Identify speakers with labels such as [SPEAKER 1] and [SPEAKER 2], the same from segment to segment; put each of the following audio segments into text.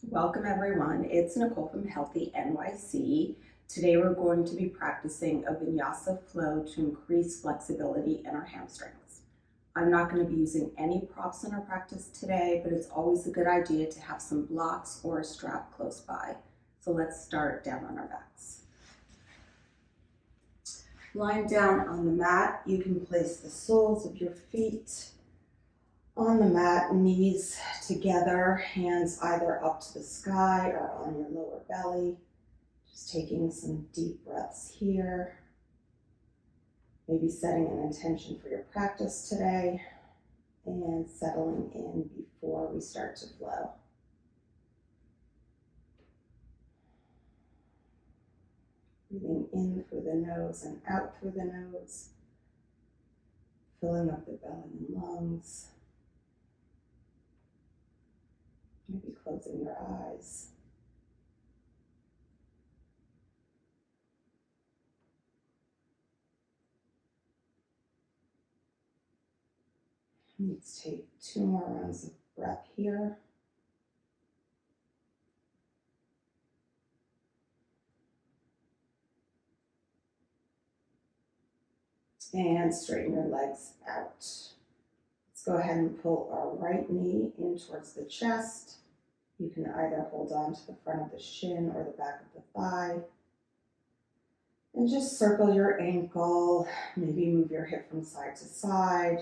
[SPEAKER 1] Welcome everyone, it's Nicole from Healthy NYC. Today we're going to be practicing a vinyasa flow to increase flexibility in our hamstrings. I'm not going to be using any props in our practice today, but it's always a good idea to have some blocks or a strap close by. So let's start down on our backs. Lying down on the mat, you can place the soles of your feet on the mat, knees together, hands either up to the sky or on your lower belly. Just taking some deep breaths here. Maybe setting an intention for your practice today and settling in before we start to flow. Breathing in through the nose and out through the nose. Filling up the belly and lungs. Maybe closing your eyes. Let's take 2 more rounds of breath here. And straighten your legs out. Let's go ahead and pull our right knee in towards the chest. You can either hold on to the front of the shin or the back of the thigh. And just circle your ankle, maybe move your hip from side to side,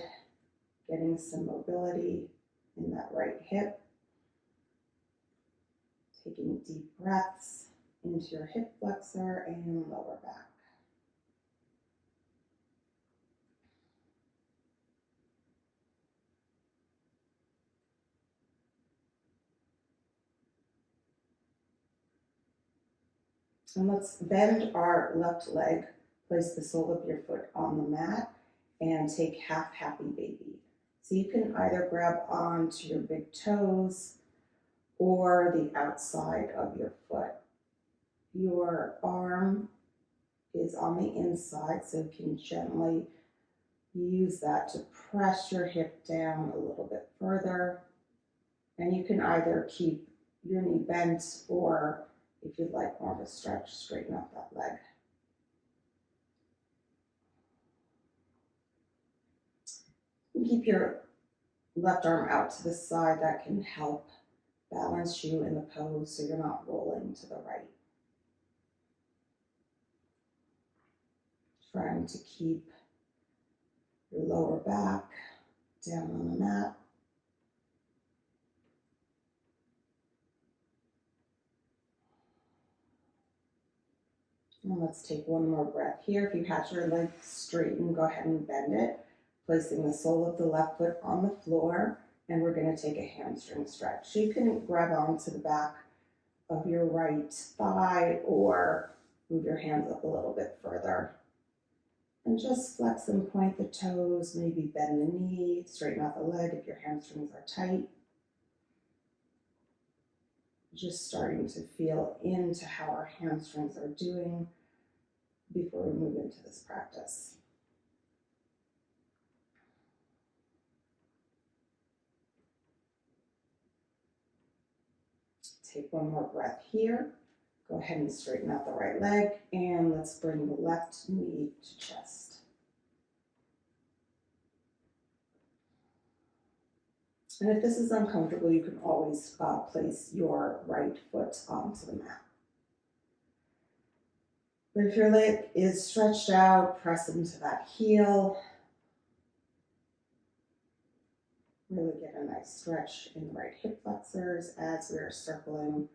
[SPEAKER 1] getting some mobility in that right hip. Taking deep breaths into your hip flexor and lower back. And let's bend our left leg, place the sole of your foot on the mat, and take half happy baby. So you can either grab onto your big toes or the outside of your foot. Your arm is on the inside, so you can gently use that to press your hip down a little bit further. And you can either keep your knee bent or, if you'd like more of a stretch, straighten up that leg. And keep your left arm out to the side. That can help balance you in the pose so you're not rolling to the right. Trying to keep your lower back down on the mat. And let's take one more breath here. If you have your leg straightened, go ahead and bend it, placing the sole of the left foot on the floor, and we're going to take a hamstring stretch. So you can grab onto the back of your right thigh or move your hands up a little bit further. And just flex and point the toes, maybe bend the knee, straighten out the leg if your hamstrings are tight. Just starting to feel into how our hamstrings are doing before we move into this practice. Take one more breath here. Go ahead and straighten out the right leg, and let's bring the left knee to chest. And if this is uncomfortable, you can always place your right foot onto the mat. But if your leg is stretched out, press into that heel. Really get a nice stretch in the right hip flexors as we are circling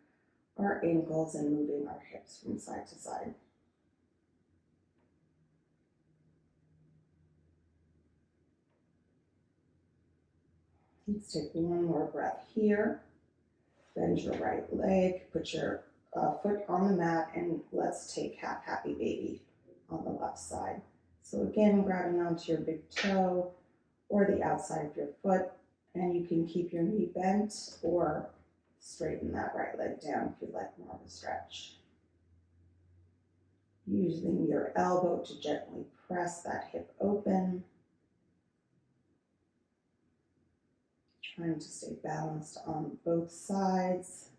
[SPEAKER 1] our ankles and moving our hips from side to side. Let's take one more breath here. Bend your right leg, put your foot on the mat, and let's take half happy baby on the left side. So again, grabbing onto your big toe or the outside of your foot, and you can keep your knee bent or straighten that right leg down if you'd like more of a stretch. Using your elbow to gently press that hip open. Trying to stay balanced on both sides.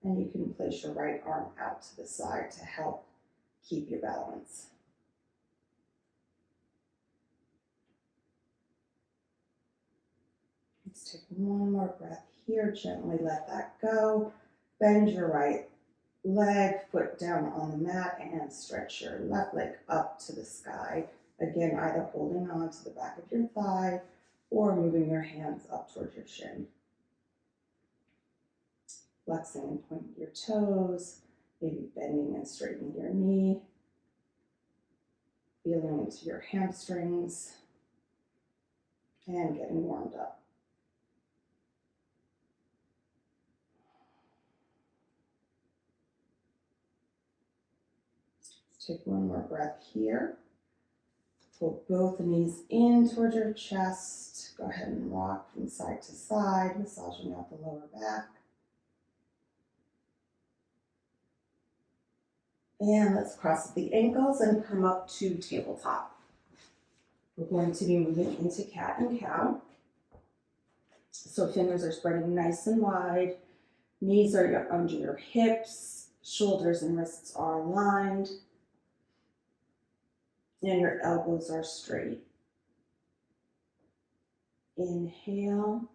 [SPEAKER 1] And you can place your right arm out to the side to help keep your balance. Let's take one more breath here. Gently let that go. Bend your right leg, foot down on the mat, and stretch your left leg up to the sky. Again, either holding on to the back of your thigh or moving your hands up towards your shin. Flexing and pointing your toes, maybe bending and straightening your knee. Feeling into your hamstrings and getting warmed up. Let's take one more breath here. Pull both knees in towards your chest. Go ahead and rock from side to side, massaging out the lower back. And let's cross the ankles and come up to tabletop. We're going to be moving into cat and cow. So fingers are spreading nice and wide. Knees are under your hips. Shoulders and wrists are aligned. And your elbows are straight. Inhale.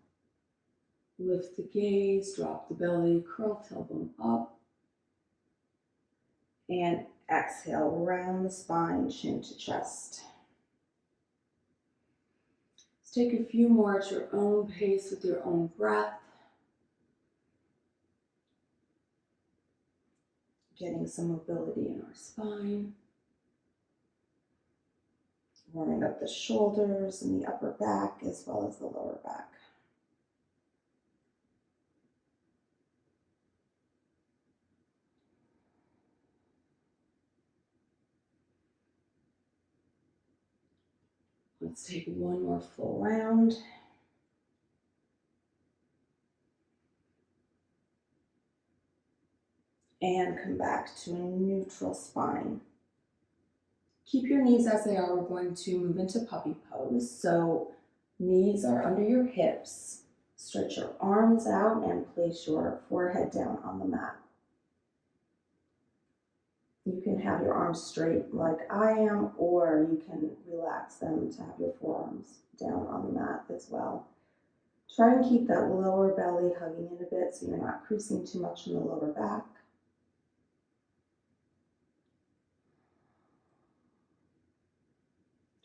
[SPEAKER 1] Lift the gaze, drop the belly, curl tailbone up. And exhale, round the spine, chin to chest. Let's take a few more at your own pace with your own breath. Getting some mobility in our spine. Warming up the shoulders and the upper back as well as the lower back. Let's take one more full round. And come back to a neutral spine. Keep your knees as they are. We're going to move into puppy pose. So knees are under your hips. Stretch your arms out and place your forehead down on the mat. You can have your arms straight like I am, or you can relax them to have your forearms down on the mat as well. Try and keep that lower belly hugging in a bit so you're not creasing too much in the lower back.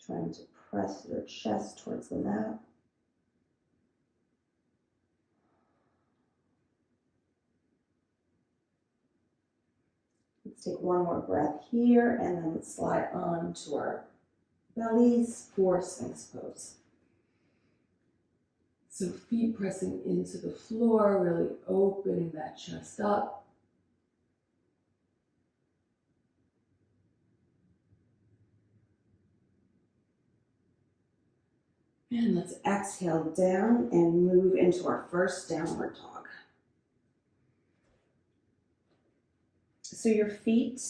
[SPEAKER 1] Trying to press your chest towards the mat. Let's take one more breath here and then let's slide on to our bellies for Sphinx Pose. So feet pressing into the floor, really opening that chest up. And let's exhale down and move into our first downward dog. So your feet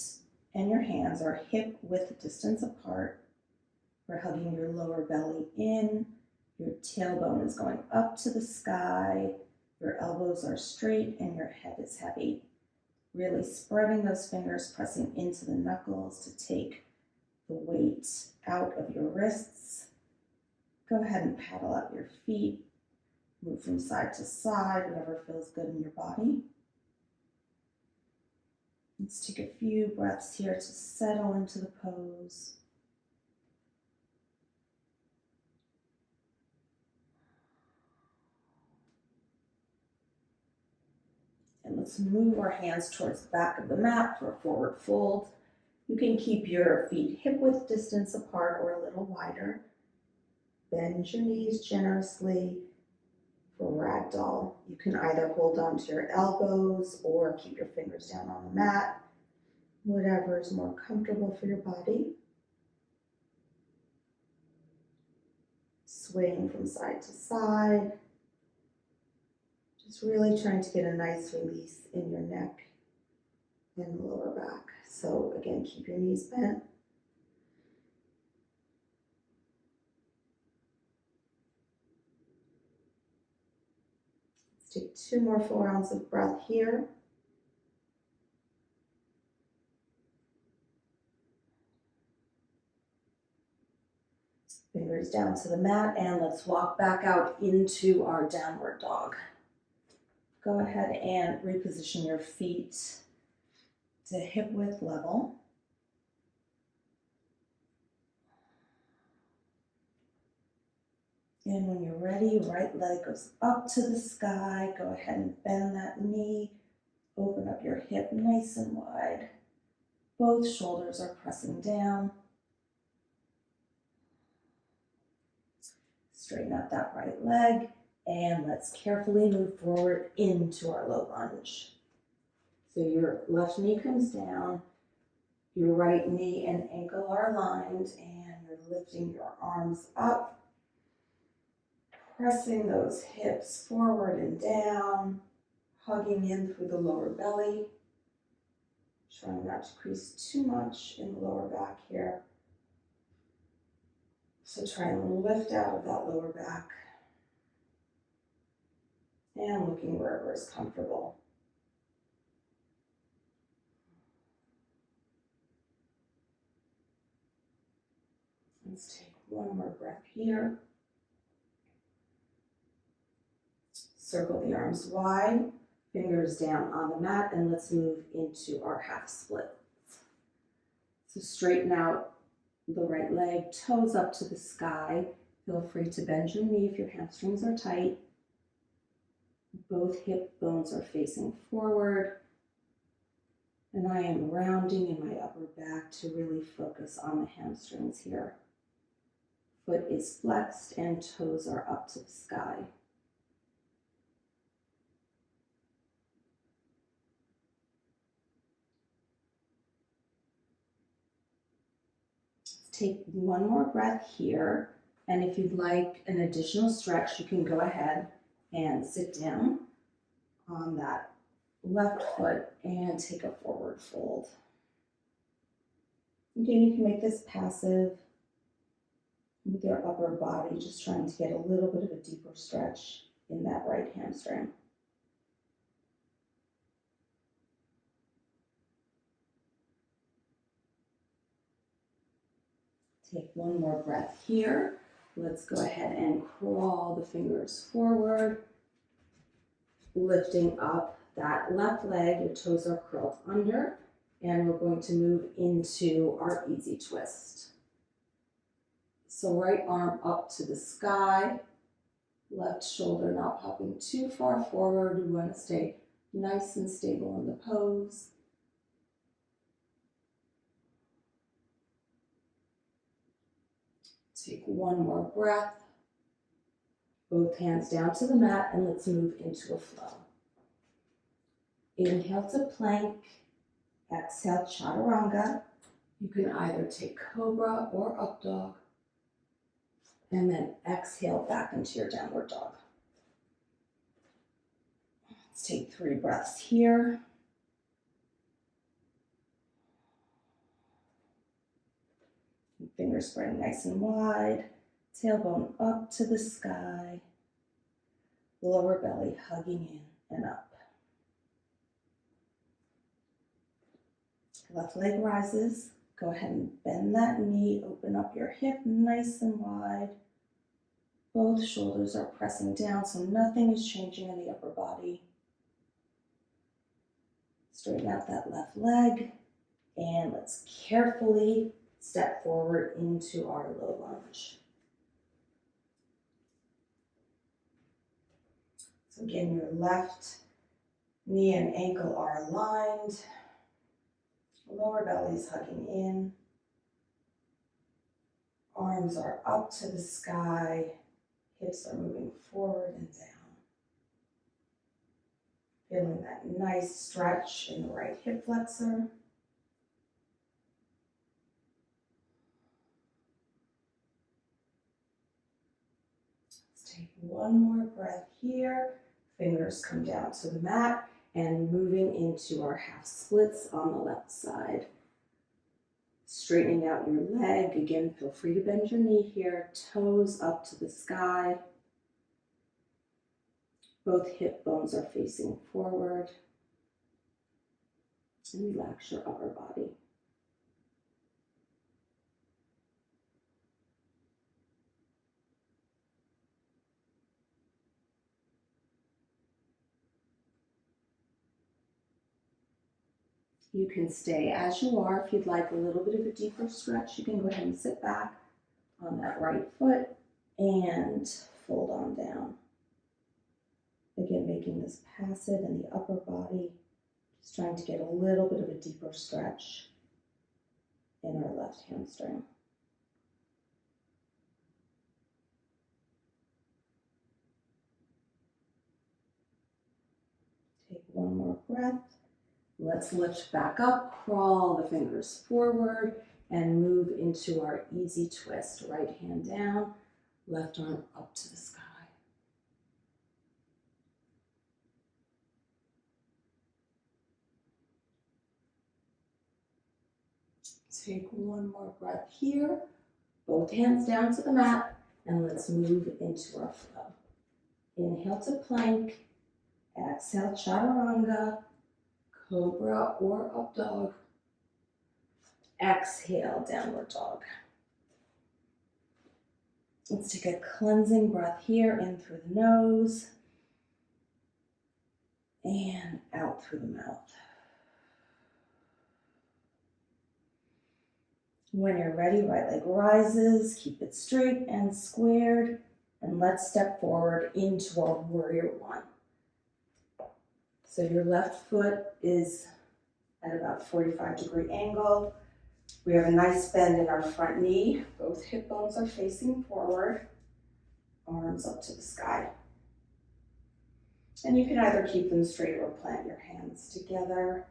[SPEAKER 1] and your hands are hip width distance apart. We're hugging your lower belly in. Your tailbone is going up to the sky. Your elbows are straight and your head is heavy. Really spreading those fingers, pressing into the knuckles to take the weight out of your wrists. Go ahead and paddle up your feet. Move from side to side, whatever feels good in your body. Let's take a few breaths here to settle into the pose. And let's move our hands towards the back of the mat for a forward fold. You can keep your feet hip width distance apart or a little wider. Bend your knees generously for ragdoll. You can either hold on to your elbows or keep your fingers down on the mat, whatever is more comfortable for your body. Swaying from side to side. Just really trying to get a nice release in your neck and the lower back. So again, keep your knees bent. Let's take 2 more full rounds of breath here. Fingers down to the mat, and let's walk back out into our downward dog. Go ahead and reposition your feet to hip width level. And when you're ready, right leg goes up to the sky. Go ahead and bend that knee. Open up your hip nice and wide. Both shoulders are pressing down. Straighten out that right leg, and let's carefully move forward into our low lunge. So your left knee comes down, your right knee and ankle are aligned, and you're lifting your arms up, pressing those hips forward and down, hugging in through the lower belly. Trying not to crease too much in the lower back here. So try and lift out of that lower back and looking wherever is comfortable. Let's take one more breath here. Circle the arms wide, fingers down on the mat, and let's move into our half split. So straighten out the right leg, toes up to the sky. Feel free to bend your knee if your hamstrings are tight. Both hip bones are facing forward. And I am rounding in my upper back to really focus on the hamstrings here. Foot is flexed and toes are up to the sky. Take one more breath here, and if you'd like an additional stretch, you can go ahead and sit down on that left foot and take a forward fold. Again, you can make this passive with your upper body, just trying to get a little bit of a deeper stretch in that right hamstring. Take one more breath here. Let's go ahead and crawl the fingers forward, lifting up that left leg. Your toes are curled under, and we're going to move into our easy twist. So right arm up to the sky, left shoulder not popping too far forward. We want to stay nice and stable in the pose. Take one more breath. Both hands down to the mat, and let's move into a flow. Inhale to plank. Exhale, chaturanga. You can either take cobra or up dog. And then exhale back into your downward dog. Let's take 3 breaths here. Fingers spread nice and wide. Tailbone up to the sky. Lower belly hugging in and up. Left leg rises. Go ahead and bend that knee. Open up your hip nice and wide. Both shoulders are pressing down, so nothing is changing in the upper body. Straighten out that left leg. And let's carefully step forward into our low lunge. So again, your left knee and ankle are aligned. Lower belly is hugging in. Arms are up to the sky. Hips are moving forward and down. Feeling that nice stretch in the right hip flexor. Take one more breath here. Fingers come down to the mat and moving into our half splits on the left side. Straightening out your leg. Again, feel free to bend your knee here. Toes up to the sky. Both hip bones are facing forward. And relax your upper body. You can stay as you are. If you'd like a little bit of a deeper stretch, you can go ahead and sit back on that right foot and fold on down. Again, making this passive in the upper body, just trying to get a little bit of a deeper stretch in our left hamstring. Take one more breath. Let's lift back up, crawl the fingers forward, and move into our easy twist. Right hand down, left arm up to the sky. Take one more breath here. Both hands down to the mat, and let's move into our flow. Inhale to plank, exhale chaturanga, cobra or up dog. Exhale, downward dog. Let's take a cleansing breath here, in through the nose and out through the mouth. When you're ready, right leg rises, keep it straight and squared, and let's step forward into our warrior one. So your left foot is at about 45-degree angle. We have a nice bend in our front knee. Both hip bones are facing forward, arms up to the sky. And you can either keep them straight or plant your hands together.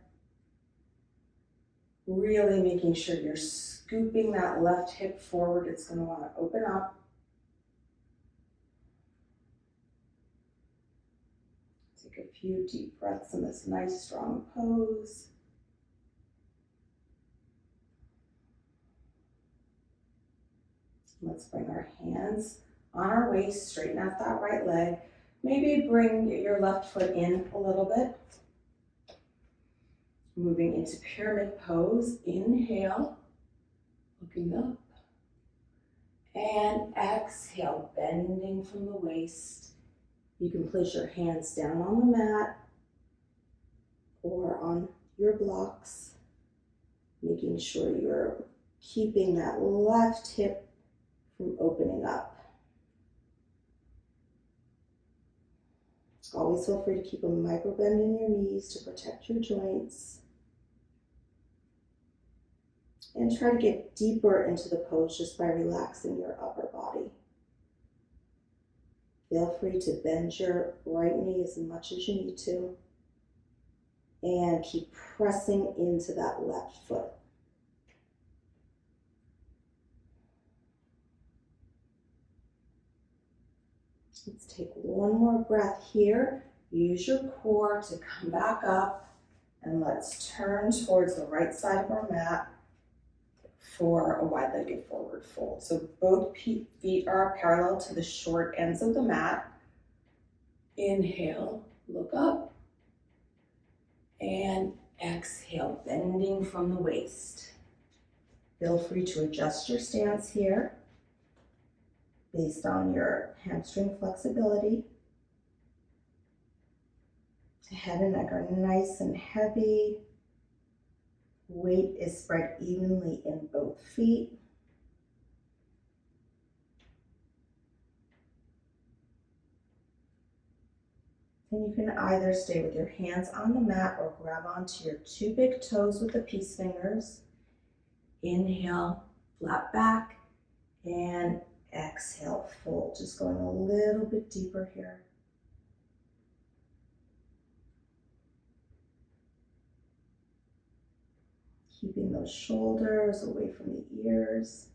[SPEAKER 1] Really making sure you're scooping that left hip forward. It's going to want to open up. Take a few deep breaths in this nice strong pose. Let's bring our hands on our waist, straighten out that right leg. Maybe bring your left foot in a little bit. Moving into pyramid pose. Inhale, looking up. And exhale, bending from the waist. You can place your hands down on the mat or on your blocks, making sure you're keeping that left hip from opening up. Always feel free to keep a micro bend in your knees to protect your joints. And try to get deeper into the pose just by relaxing your upper body. Feel free to bend your right knee as much as you need to. And keep pressing into that left foot. Let's take one more breath here. Use your core to come back up. And let's turn towards the right side of our mat for a wide-legged forward fold. So both feet are parallel to the short ends of the mat. Inhale, look up. And exhale, bending from the waist. Feel free to adjust your stance here based on your hamstring flexibility. Head and neck are nice and heavy. Weight is spread evenly in both feet. And you can either stay with your hands on the mat or grab onto your two big toes with the peace fingers. Inhale, flat back, and exhale, fold. Just going a little bit deeper here. Keeping those shoulders away from the ears.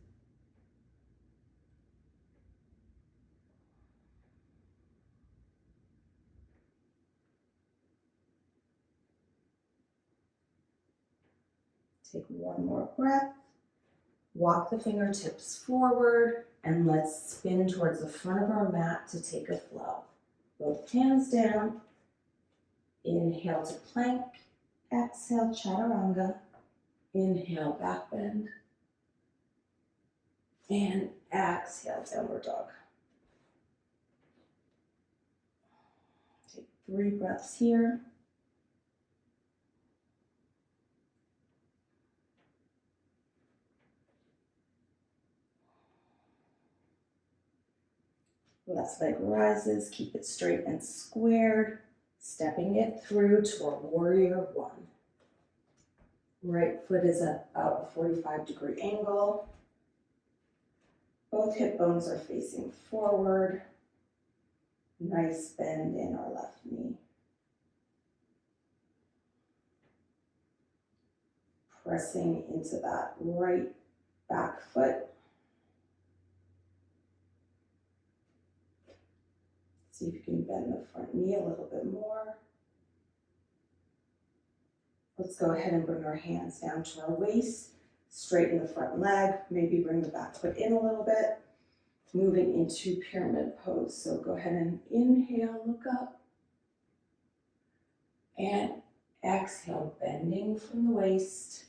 [SPEAKER 1] Take one more breath. Walk the fingertips forward and let's spin towards the front of our mat to take a flow. Both hands down. Inhale to plank. Exhale, chaturanga. Inhale, back bend. And exhale, downward dog. Take 3 breaths here. Left leg rises, keep it straight and squared, stepping it through to a warrior one. Right foot is at about a 45-degree angle. Both hip bones are facing forward. Nice bend in our left knee. Pressing into that right back foot. See if you can bend the front knee a little bit more. Let's go ahead and bring our hands down to our waist. Straighten the front leg. Maybe bring the back foot in a little bit. Moving into pyramid pose. So go ahead and inhale, look up. And exhale, bending from the waist.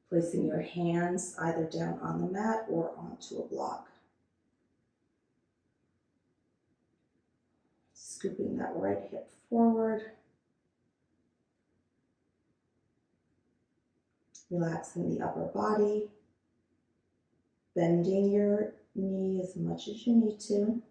[SPEAKER 1] Placing your hands either down on the mat or onto a block. Scooping that right hip forward. Relaxing the upper body. Bending your knee as much as you need to.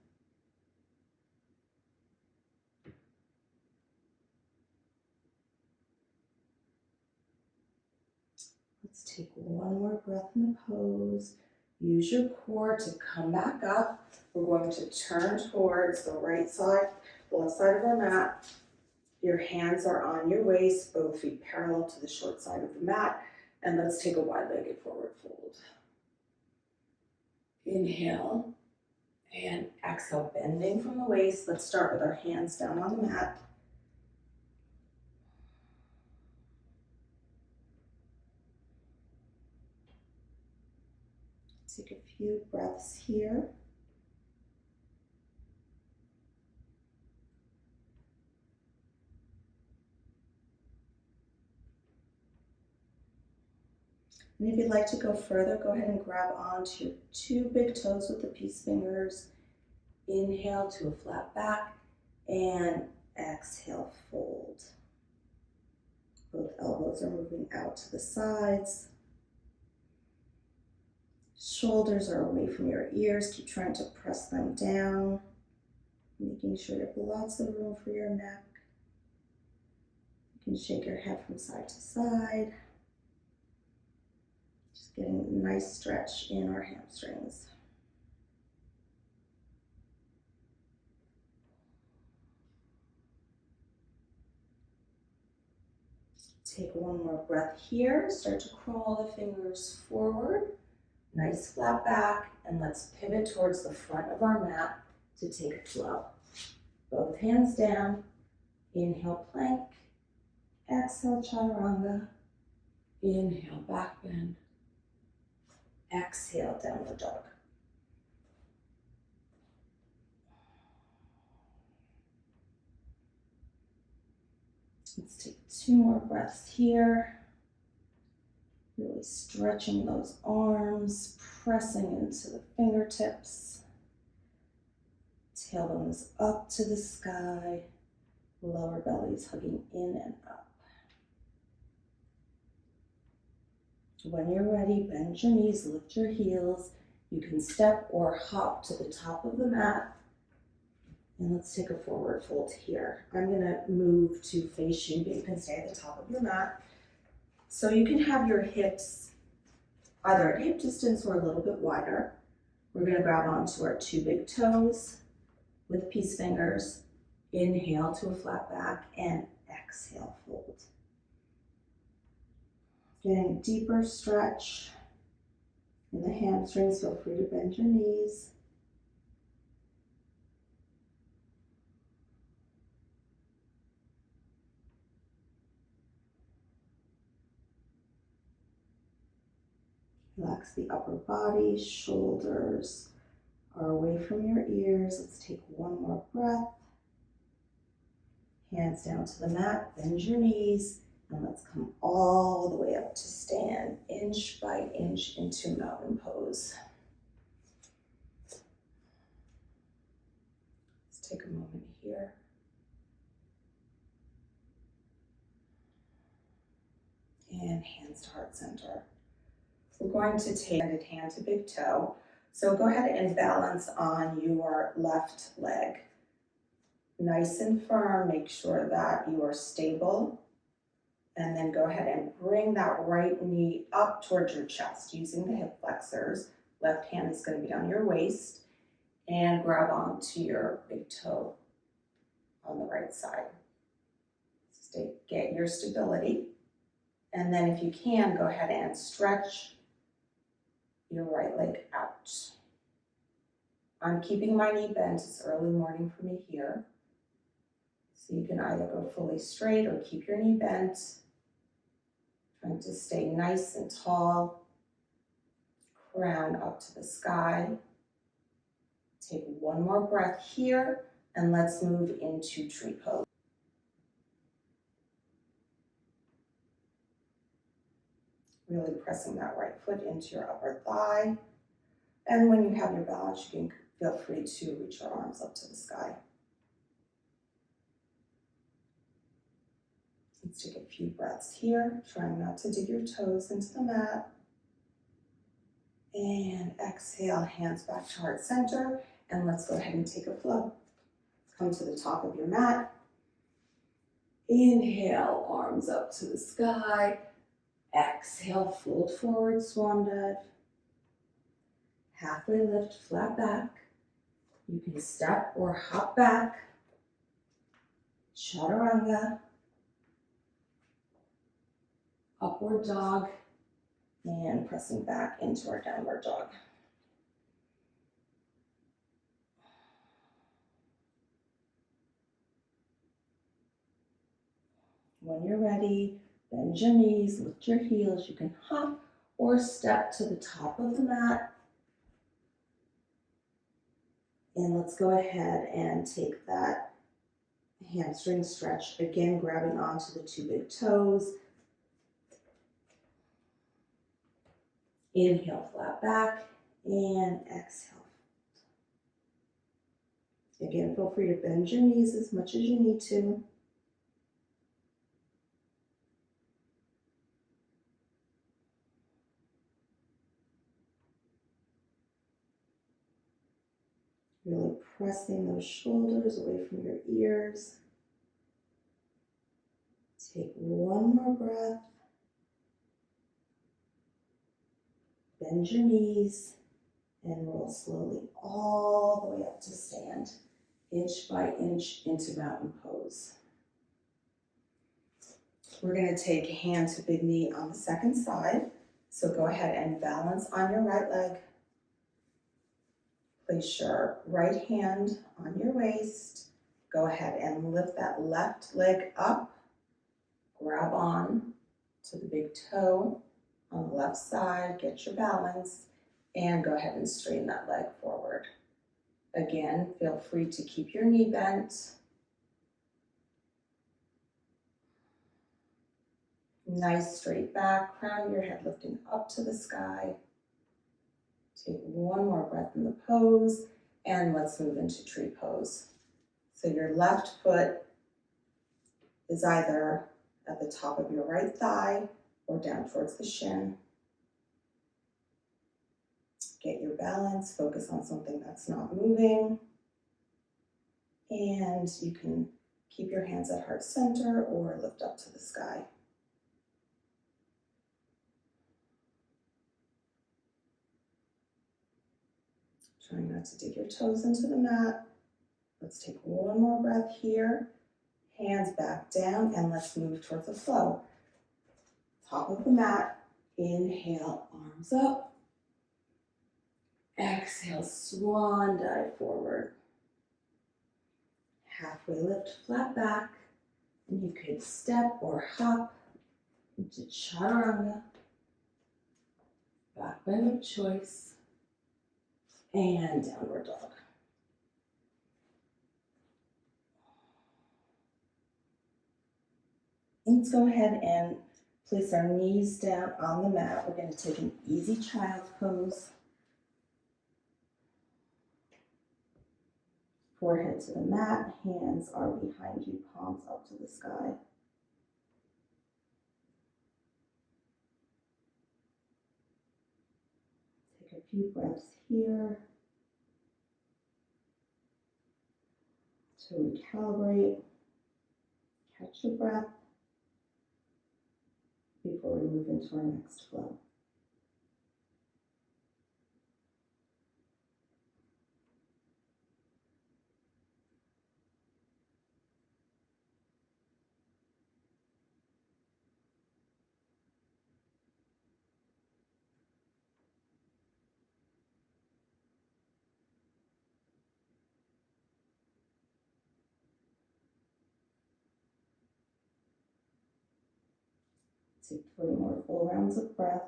[SPEAKER 1] Let's take one more breath in the pose. Use your core to come back up. We're going to turn towards the right side, the left side of our mat. Your hands are on your waist, both feet parallel to the short side of the mat. And let's take a wide-legged forward fold. Inhale and exhale, bending from the waist. Let's start with our hands down on the mat. Take a few breaths here. And if you'd like to go further, go ahead and grab onto your two big toes with the peace fingers. Inhale to a flat back and exhale, fold. Both elbows are moving out to the sides. Shoulders are away from your ears. Keep trying to press them down, making sure you have lots of room for your neck. You can shake your head from side to side. Just getting a nice stretch in our hamstrings. Take one more breath here. Start to crawl the fingers forward. Nice flat back, and let's pivot towards the front of our mat to take a flow. Both hands down. Inhale, plank. Exhale, chaturanga. Inhale, back bend. Exhale, downward dog. Let's take two more breaths here. Really stretching those arms, pressing into the fingertips. Tailbone is up to the sky. Lower belly is hugging in and up. When you're ready, bend your knees, lift your heels. You can step or hop to the top of the mat. And let's take a forward fold here. I'm gonna move to face you, but you can stay at the top of your mat. So you can have your hips either at hip distance or a little bit wider. We're gonna grab onto our two big toes with peace fingers. Inhale to a flat back and exhale, fold. Getting a deeper stretch in the hamstrings. Feel free to bend your knees. Relax the upper body, shoulders are away from your ears. Let's take one more breath. Hands down to the mat, bend your knees, and let's come all the way up to stand, inch by inch into mountain pose. Let's take a moment here. And hands to heart center. We're going to take hand to big toe. So go ahead and balance on your left leg. Nice and firm, make sure that you are stable. And then go ahead and bring that right knee up towards your chest using the hip flexors. Left hand is going to be on your waist and grab onto your big toe on the right side. Get your stability. And then if you can, go ahead and stretch your right leg out. I'm keeping my knee bent. It's early morning for me here. So you can either go fully straight or keep your knee bent. Trying to stay nice and tall. Crown up to the sky. Take one more breath here and let's move into tree pose. Really pressing that right foot into your upper thigh. And when you have your balance, you can feel free to reach your arms up to the sky. Let's take a few breaths here, trying not to dig your toes into the mat. And exhale, hands back to heart center. And let's go ahead and take a flow. Come to the top of your mat. Inhale, arms up to the sky. Exhale, fold forward, swan dive. Halfway lift, flat back. You can step or hop back. Chaturanga. Upward dog. And pressing back into our downward dog. When you're ready, bend your knees, lift your heels. You can hop or step to the top of the mat. And let's go ahead and take that hamstring stretch. Again, grabbing onto the two big toes. Inhale, flat back, and exhale. Again, feel free to bend your knees as much as you need to. Really pressing those shoulders away from your ears. Take one more breath. Bend your knees and roll slowly all the way up to stand, inch by inch into mountain pose. We're going to take hand to big knee on the second side. So go ahead and balance on your right leg. Place your right hand on your waist. Go ahead and lift that left leg up. Grab on to the big toe on the left side. Get your balance and go ahead and straighten that leg forward. Again, feel free to keep your knee bent. Nice straight back, crown of your head lifting up to the sky. Take one more breath in the pose, and let's move into tree pose. So your left foot is either at the top of your right thigh or down towards the shin. Get your balance, focus on something that's not moving. And you can keep your hands at heart center or lift up to the sky. Trying not to dig your toes into the mat. Let's take one more breath here. Hands back down and let's move towards the flow. Top of the mat. Inhale, arms up. Exhale, swan dive forward. Halfway lift, flat back. And you could step or hop into chaturanga. Back bend of choice. And downward dog. Let's go ahead and place our knees down on the mat. We're going to take an easy child's pose. Forehead to the mat, hands are behind you, palms up to the sky. Take Take a few breaths here to recalibrate, catch your breath before we move into our next flow. Take 3 more full rounds of breath.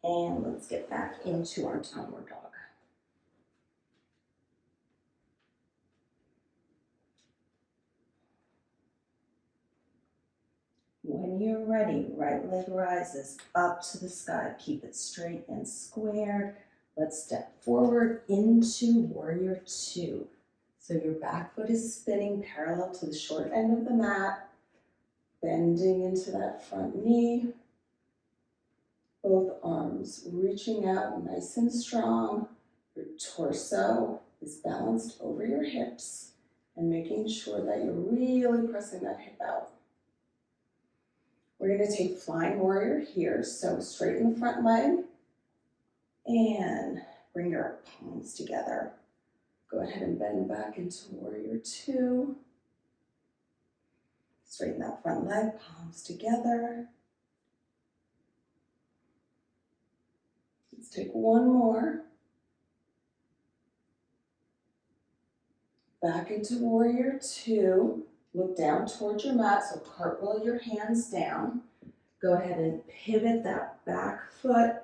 [SPEAKER 1] And let's get back into our downward dog. When you're ready, right leg rises up to the sky. Keep it straight and squared. Let's step forward into Warrior Two. So your back foot is spinning parallel to the short end of the mat, bending into that front knee. Both arms reaching out nice and strong. Your torso is balanced over your hips and making sure that you're really pressing that hip out. We're going to take Flying Warrior here, so straighten the front leg and bring your palms together. Go ahead and bend back into Warrior Two. Straighten that front leg, palms together. Let's take one more. Back into Warrior Two. Look down towards your mat, so cartwheel your hands down. Go ahead and pivot that back foot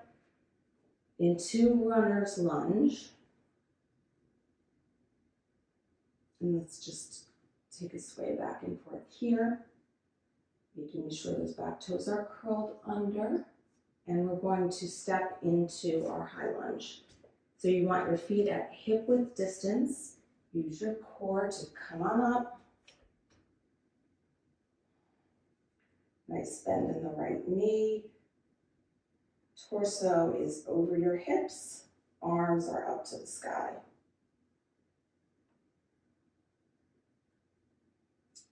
[SPEAKER 1] into Runner's Lunge. And let's just take a sway back and forth here, making sure those back toes are curled under. And we're going to step into our high lunge. So you want your feet at hip width distance. Use your core to come on up. Nice bend in the right knee. Torso is over your hips. Arms are up to the sky.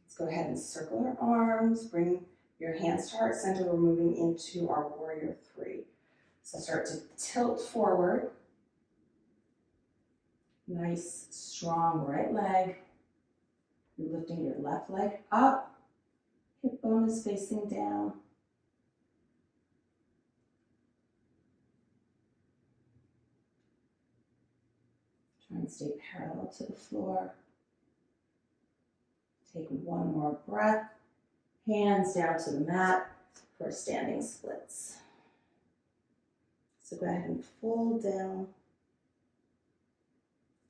[SPEAKER 1] Let's go ahead and circle our arms. Bring your hands to heart center. We're moving into our Warrior Three. So start to tilt forward. Nice, strong right leg. You're lifting your left leg up. Hip bone is facing down. Try and stay parallel to the floor. Take one more breath. Hands down to the mat for standing splits. So go ahead and fold down,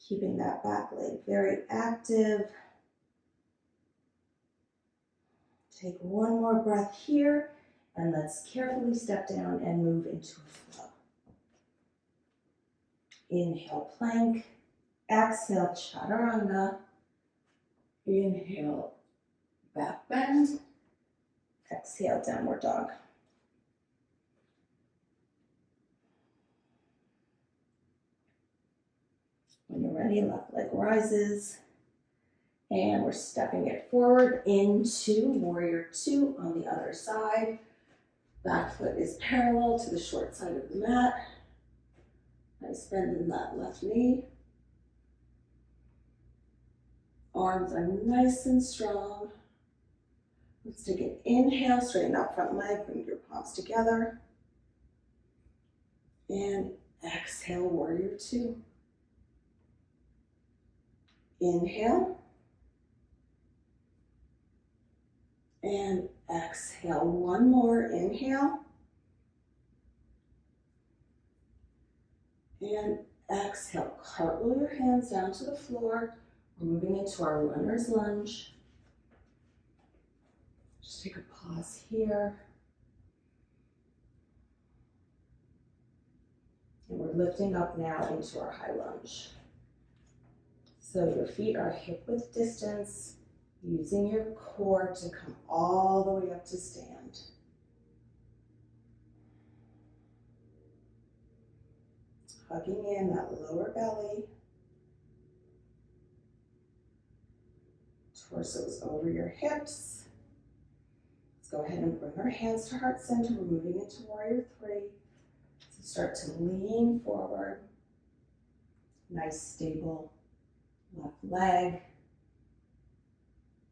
[SPEAKER 1] keeping that back leg very active. Take one more breath here, and let's carefully step down and move into a flow. Inhale, plank. Exhale, chaturanga. Inhale, back bend. Exhale, downward dog. When you're ready, left leg rises. And we're stepping it forward into Warrior Two on the other side. Back foot is parallel to the short side of the mat. Nice bend in that left knee. Arms are nice and strong. Let's take an inhale, straighten out front leg, bring your palms together. And exhale, Warrior Two. Inhale. And exhale, one more. Inhale. And exhale, cartwheel your hands down to the floor. We're moving into our Runner's Lunge. Just take a pause here. And we're lifting up now into our high lunge. So your feet are hip width distance, using your core to come all the way up to stand. Hugging in that lower belly. Torso's over your hips. Let's go ahead and bring our hands to heart center. We're moving into warrior three. So start to lean forward. Nice stable left leg.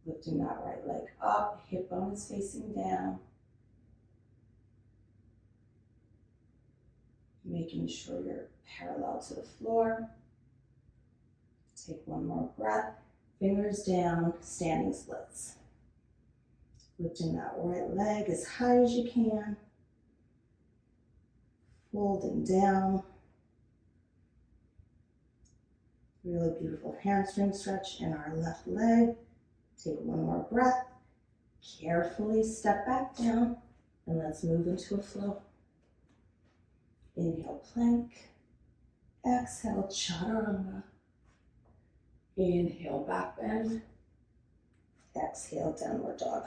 [SPEAKER 1] Lifting that right leg up, hip bone is facing down. Making sure you're parallel to the floor. Take one more breath. Fingers down, standing splits. Lifting that right leg as high as you can. Folding down. Really beautiful hamstring stretch in our left leg. Take one more breath. Carefully step back down and let's move into a flow. Inhale, plank. Exhale, chaturanga. Inhale, back bend. Exhale, downward dog.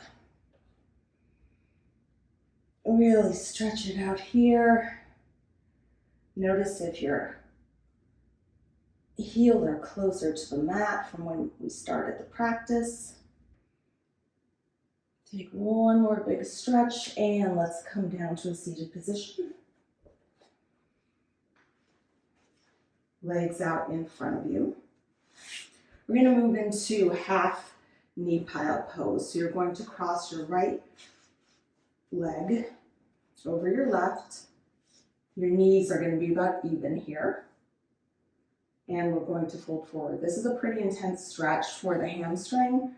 [SPEAKER 1] Really stretch it out here. Notice if your heels are closer to the mat from when we started the practice. Take one more big stretch and let's come down to a seated position. Legs out in front of you. We're going to move into half knee pile pose. So you're going to cross your right leg over your left. Your knees are going to be about even here. And we're going to fold forward. This is a pretty intense stretch for the hamstring.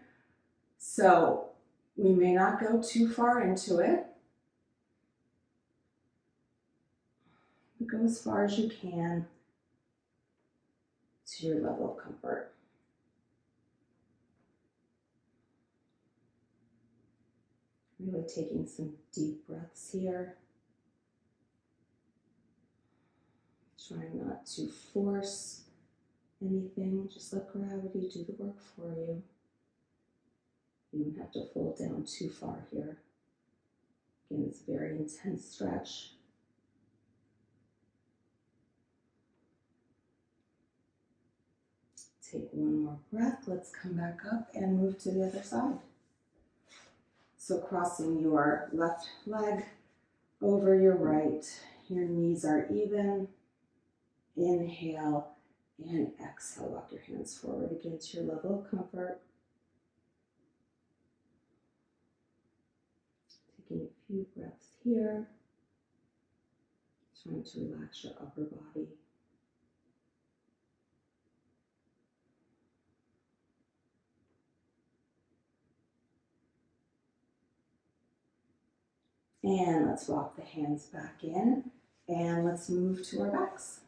[SPEAKER 1] So we may not go too far into it. But go as far as you can to your level of comfort. Really taking some deep breaths here. Trying not to force anything, just let gravity do the work for you. You don't have to fold down too far here. Again, it's a very intense stretch. Take one more breath. Let's come back up and move to the other side. So crossing your left leg over your right. Your knees are even. Inhale and exhale. Walk your hands forward again to your level of comfort. Taking a few breaths here. Trying to relax your upper body. And let's walk the hands back in and let's move to our backs.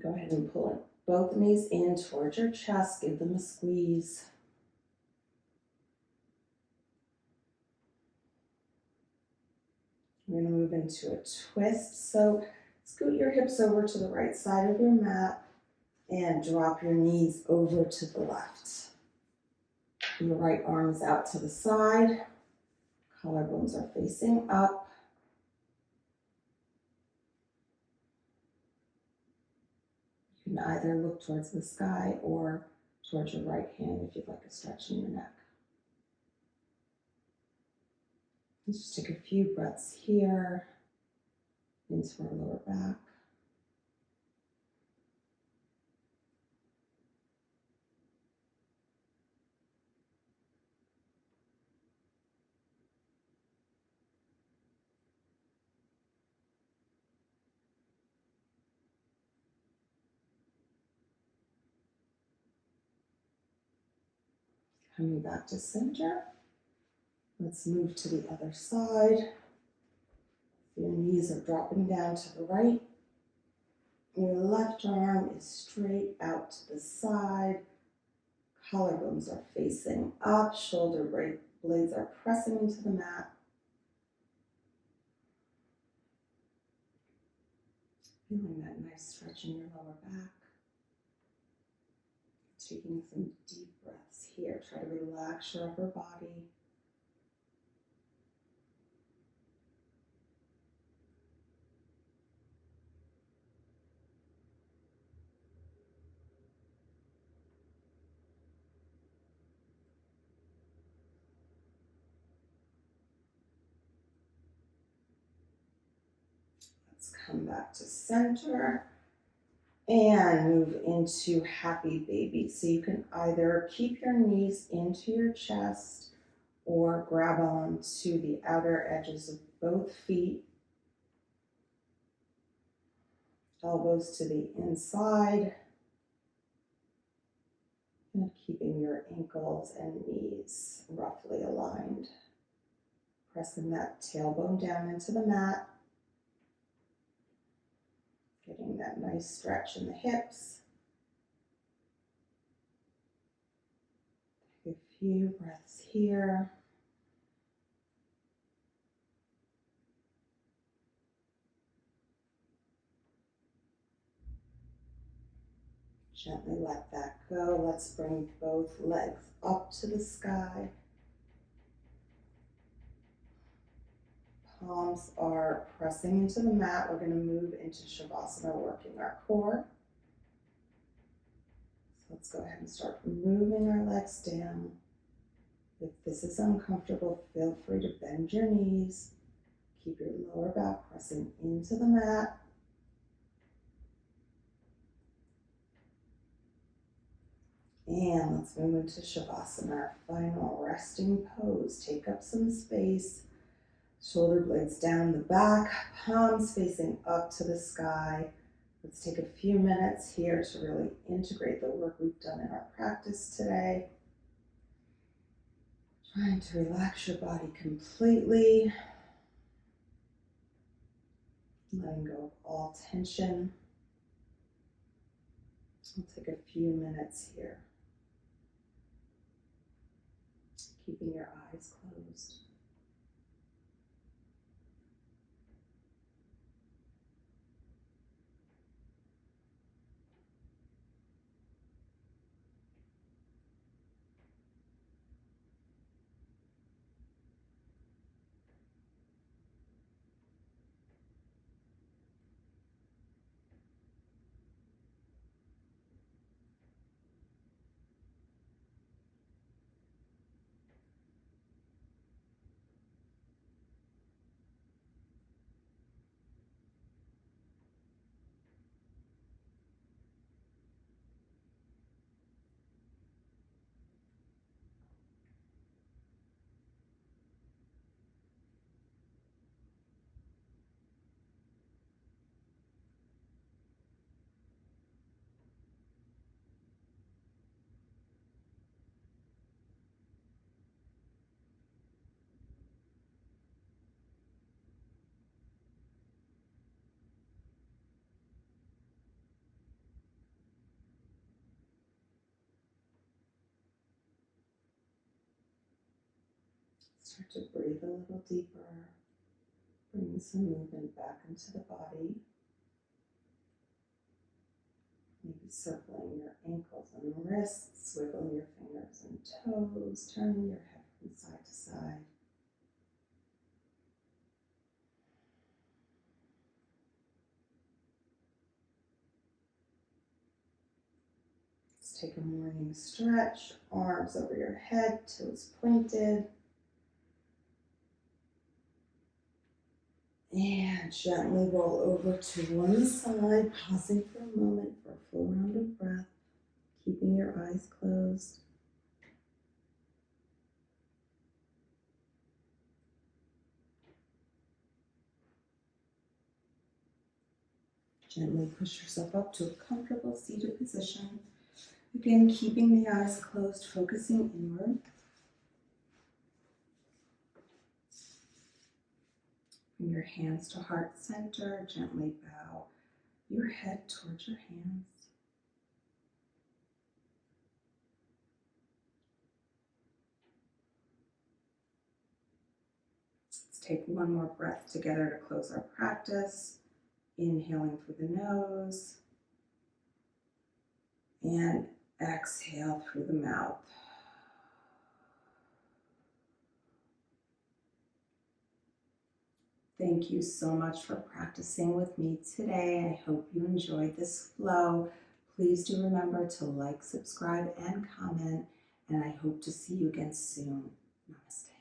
[SPEAKER 1] Go ahead and pull both knees in towards your chest, give them a squeeze. We're going to move into a twist. So scoot your hips over to the right side of your mat and drop your knees over to the left. Your right arm is out to the side. Collarbones are facing up. You can either look towards the sky or towards your right hand if you'd like a stretch in your neck. Let's just take a few breaths here into our lower back. Coming back to center. Let's move to the other side. Your knees are dropping down to the right. Your left arm is straight out to the side. Collarbones are facing up. Shoulder blades are pressing into the mat. Feeling that nice stretch in your lower back. Taking some deep breaths here. Try to relax your upper body. Let's come back to center and move into happy baby. So you can either keep your knees into your chest or grab on to the outer edges of both feet. Elbows to the inside. And keeping your ankles and knees roughly aligned. Pressing that tailbone down into the mat. Getting that nice stretch in the hips. Take a few breaths here. Gently let that go. Let's bring both legs up to the sky. Palms are pressing into the mat. We're going to move into Savasana, working our core. So let's go ahead and start moving our legs down. If this is uncomfortable, feel free to bend your knees. Keep your lower back pressing into the mat. And let's move into Shavasana, our final resting pose. Take up some space. Shoulder blades down the back, palms facing up to the sky. Let's take a few minutes here to really integrate the work we've done in our practice today. Trying to relax your body completely. Letting go of all tension. We'll take a few minutes here. Keeping your eyes closed. Start to breathe a little deeper. Bring some movement back into the body. Maybe circling your ankles and wrists, wiggling your fingers and toes, turning your head from side to side. Let's take a morning stretch, arms over your head, toes pointed. And gently roll over to one side, pausing for a moment for a full round of breath, keeping your eyes closed. Gently push yourself up to a comfortable seated position. Again, keeping the eyes closed, focusing inward. Bring your hands to heart center. Gently bow your head towards your hands. take one more breath together to close our practice. Inhaling through the nose and exhale through the mouth. Thank you so much for practicing with me today. I hope you enjoyed this flow. Please do remember to like, subscribe, and comment, and I hope to see you again soon. Namaste.